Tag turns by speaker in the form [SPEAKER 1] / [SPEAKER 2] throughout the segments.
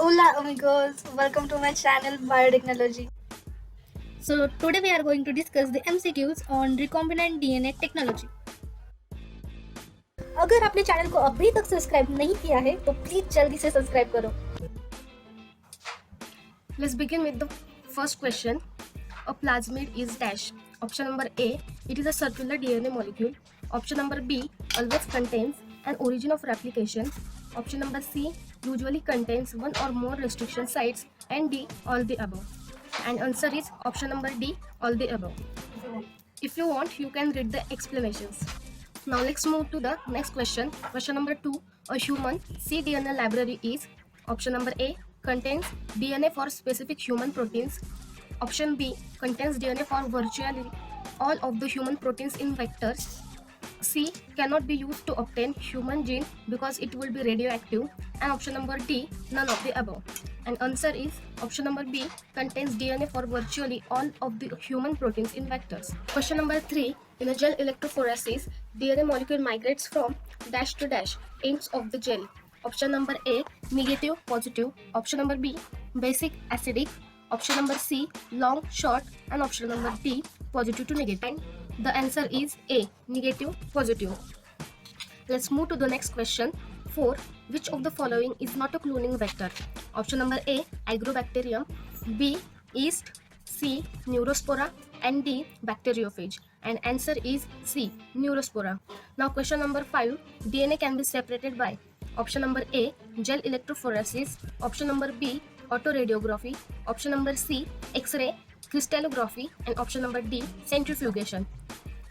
[SPEAKER 1] Hola amigos, welcome to my channel Biotechnology.
[SPEAKER 2] So today we are going to discuss the MCQs on recombinant DNA technology. अगर आपने channel को अभी तक subscribe नहीं किया है तो प्लीज जल्दी से सब्सक्राइब करो.
[SPEAKER 3] Let's begin with the first question. A plasmid is dash. Option number A, it is a circular DNA molecule. Option number B, always contains an origin of replication. Option number C, usually contains one or more restriction sites. And D, all the above. And answer is option number D, all the above. If you want, you can read the explanations. Now let's move to the next question. Question number 2, a human cDNA library is. Option number A, contains DNA for specific human proteins. Option B, contains DNA for virtually all of the human proteins in vectors. C, cannot be used to obtain human gene because it will be radioactive. And option number D, none of the above. And answer is option number B, contains DNA for virtually all of the human proteins in vectors. Question number 3, in a gel electrophoresis, DNA molecule migrates from dash to dash ends of the gel. Option number A, negative, positive. Option number B, basic, acidic. Option number C, long, short. And option number D, positive to negative. And the answer is A, negative, positive. Let's move to the next question. 4. Which of the following is not a cloning vector? Option number A, agrobacterium. B, yeast. C, neurospora. And D, bacteriophage. And answer is C, neurospora. Now question number 5. DNA can be separated by option number A, gel electrophoresis. Option number B, autoradiography. Option number C, X-ray, crystallography. And option number D, centrifugation.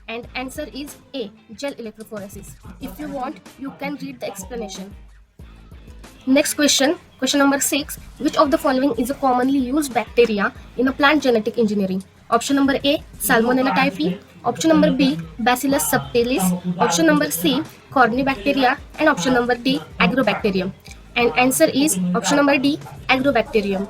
[SPEAKER 3] And answer is A, gel electrophoresis. If you want, you can read the explanation. Next question, question number 6. Which of the following is a commonly used bacteria in a plant genetic engineering? Option number A, Salmonella typhi. Option number B, Bacillus subtilis. Option number C, Corynebacteria. And option number D, Agrobacterium. And answer is option number D, Agrobacterium.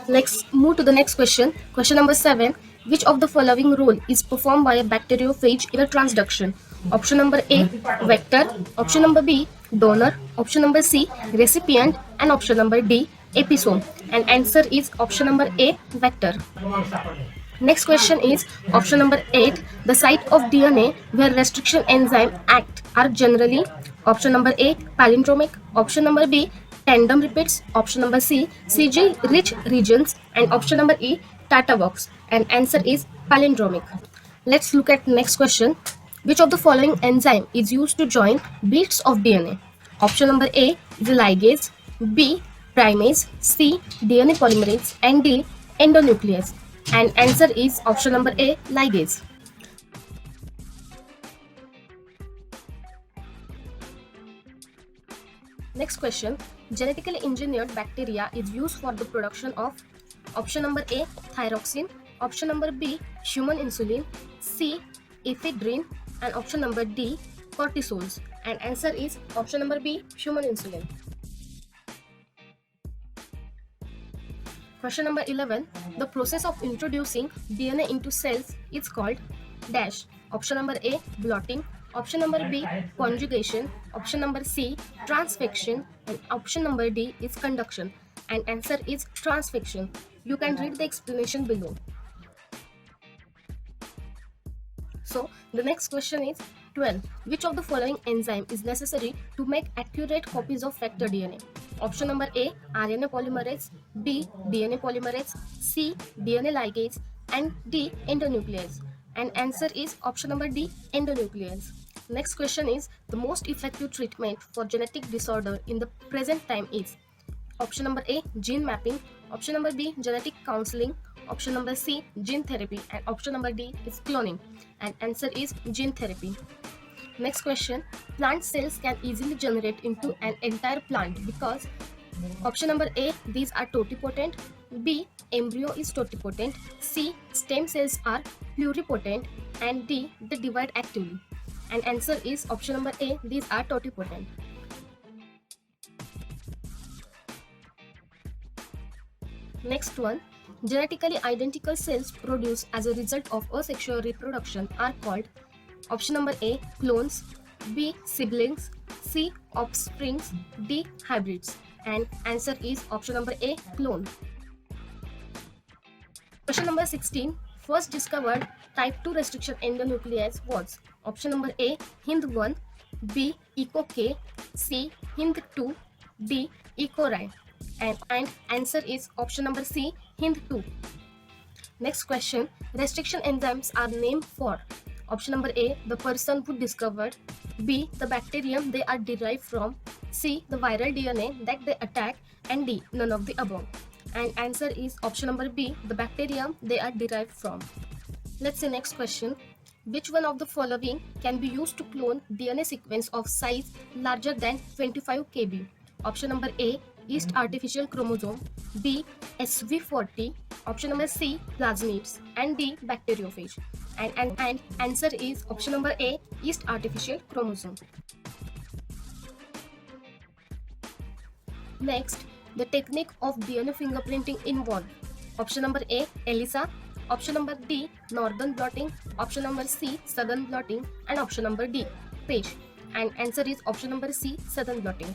[SPEAKER 3] Let's move to the next question. Question number 7. Which of the following role is performed by a bacteriophage in a transduction? Option number A, vector. Option number B, donor. Option number C, recipient. And option number D, episome. And answer is option number A, vector. Next question is option number 8. The site of DNA where restriction enzyme act are generally option number A, palindromic. Option number B, tandem repeats. Option number C, CG rich regions. And option number E, Tata box. And answer is palindromic. Let's look at next question. Which of the following enzyme is used to join bits of DNA? Option number A is ligase, B, primase, C, DNA polymerase, and D, endonuclease. And answer is option number A, ligase. Next question. Genetically engineered bacteria is used for the production of option number A, thyroxine. Option number B, human insulin. C, ephedrine. And option number D, cortisols. And answer is option number B, human insulin. Question number 11. The process of introducing DNA into cells is called dash. Option number A, blotting. Option number B, conjugation. Option number C, transfection. And option number D is conduction. And answer is transfection. You can read the explanation below. So the next question is 12. Which of the following enzyme is necessary to make accurate copies of vector DNA? Option number A, RNA polymerase. B, DNA polymerase. C, DNA ligase. And D, endonuclease. And answer is option number D, endonuclease. Next question is the most effective treatment for genetic disorder in the present time is option number A, gene mapping. Option number B, genetic counseling. Option number C, gene therapy. And option number D is cloning. And answer is gene therapy. Next question. Plant cells can easily generate into an entire plant because option number A, these are totipotent. B, embryo is totipotent. C, stem cells are pluripotent. And D, they divide actively. And answer is option number A, these are totipotent. Next one. Genetically identical cells produced as a result of asexual reproduction are called option number A, clones. B, siblings. C, offsprings. D, hybrids. And answer is option number A, clone. Question number 16. First discovered type 2 restriction endonuclease was option number A, Hind1, B, EcoK, C, Hind2, D, EcoRI. And answer is option number C, Hind2. Next question. Restriction enzymes are named for option number A, the person who discovered, B, the bacterium they are derived from, C, the viral DNA that they attack, and D, none of the above. And answer is option number B, the bacterium they are derived from. Let's see next question. Which one of the following can be used to clone DNA sequence of size larger than 25 kb? Option number A, yeast artificial chromosome, B, SV40, option number C, plasmids, and D, bacteriophage. And answer is option number A, yeast artificial chromosome. Next, the technique of DNA fingerprinting involved option number A, ELISA, option number D, northern blotting, option number C, southern blotting, and option number D, page. And answer is option number C, southern blotting.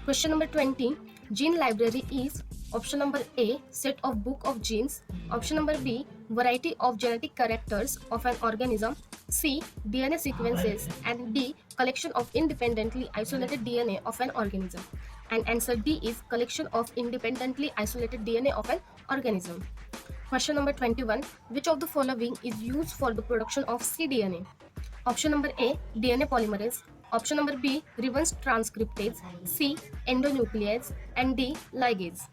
[SPEAKER 3] Question number 20. Gene library is option number A, set of book of genes, option number B, variety of genetic characters of an organism, C, DNA sequences, and D, collection of independently isolated DNA of an organism. And answer D is collection of independently isolated DNA of an organism. Question number 21. Which of the following is used for the production of cDNA? Option number A, DNA polymerase, option number B, reverse transcriptase, C, endonuclease, and D, ligase.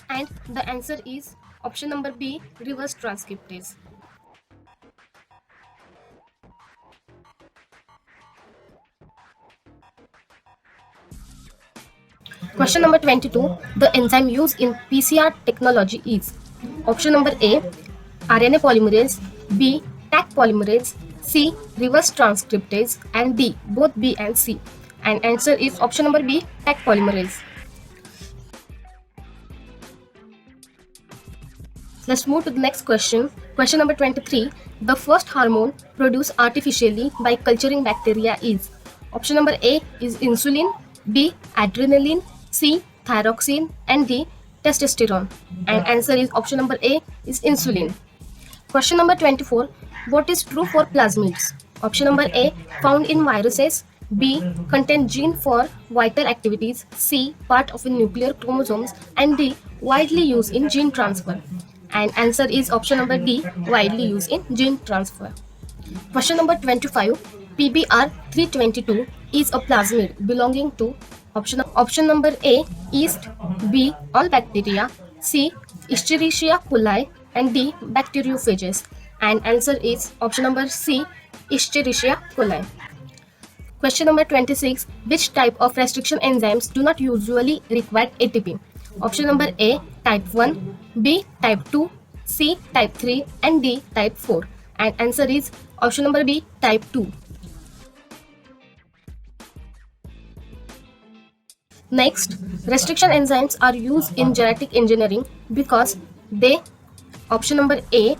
[SPEAKER 3] And the answer is option number B, reverse transcriptase. Question number 22. The enzyme used in PCR technology is option number A, RNA polymerase, B, Taq polymerase, C, reverse transcriptase, and D, both B and C. And answer is option number B, Taq polymerase. Let's move to the next question. Question number 23. The first hormone produced artificially by culturing bacteria is option number A is insulin, B, adrenaline, C, thyroxine, and D, testosterone. And answer is option number A is insulin. Question number 24. What is true for plasmids? Option number A, found in viruses, B, contain gene for vital activities, C, part of a nuclear chromosomes, and D, widely used in gene transfer. And answer is option number D, widely used in gene transfer. Question number 25. PBr322 is a plasmid belonging to option number A, yeast, B, all bacteria, C, Escherichia coli, and D, bacteriophages. And answer is option number C, Escherichia coli. Question number 26. Which type of restriction enzymes do not usually require ATP? Option number A, type 1, B, type 2, C, type 3, and D, type 4. And answer is option number B, type 2. Next, restriction enzymes are used in genetic engineering because they option number A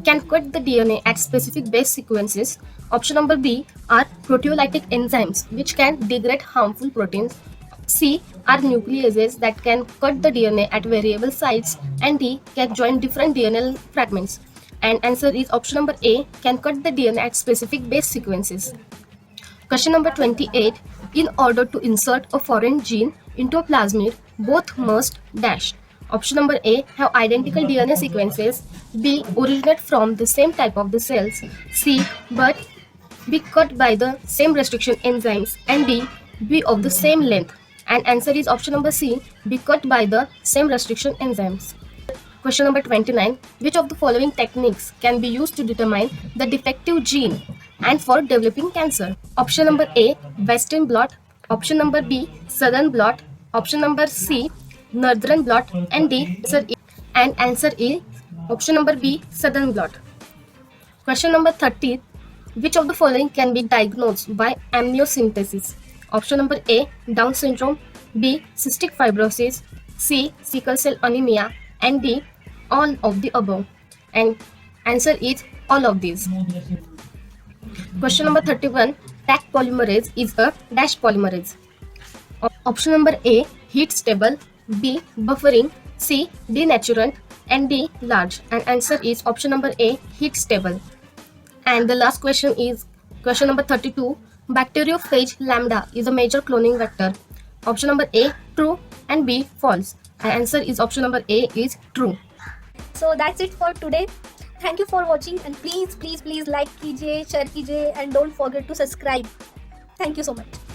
[SPEAKER 3] can cut the DNA at specific base sequences. Option number B are proteolytic enzymes which can degrade harmful proteins. C are nucleases that can cut the DNA at variable sites, and D can join different DNA fragments. And answer is option number A, can cut the DNA at specific base sequences. Question number 28. In order to insert a foreign gene into a plasmid, both must dash. Option number A, have identical DNA sequences, B, originate from the same type of the cells, C, but be cut by the same restriction enzymes, and D, be of the same length. And answer is option number C, be cut by the same restriction enzymes. Question number 29. Which of the following techniques can be used to determine the defective gene and for developing cancer? Option number A, Western blot, option number B, Southern blot, option number C, Northern blot, and D, answer is option number B, Southern blot. Question number 30. Which of the following can be diagnosed by amniocentesis? Option number A, Down syndrome, B, cystic fibrosis, C, sickle cell anemia, and D, all of the above. And answer is all of these. Question number 31. Taq polymerase is a dash polymerase. Option number A, heat stable, B, buffering, C, denaturant, and D, large. And answer is option number A, heat stable. And the last question is question number 32. Bacteriophage lambda is a major cloning vector. Option number A, true, and B, false. And answer is option number A is true.
[SPEAKER 1] So that's it for today. Thank you for watching, and please like कीजिए, share कीजिए, and don't forget to subscribe. Thank you so much.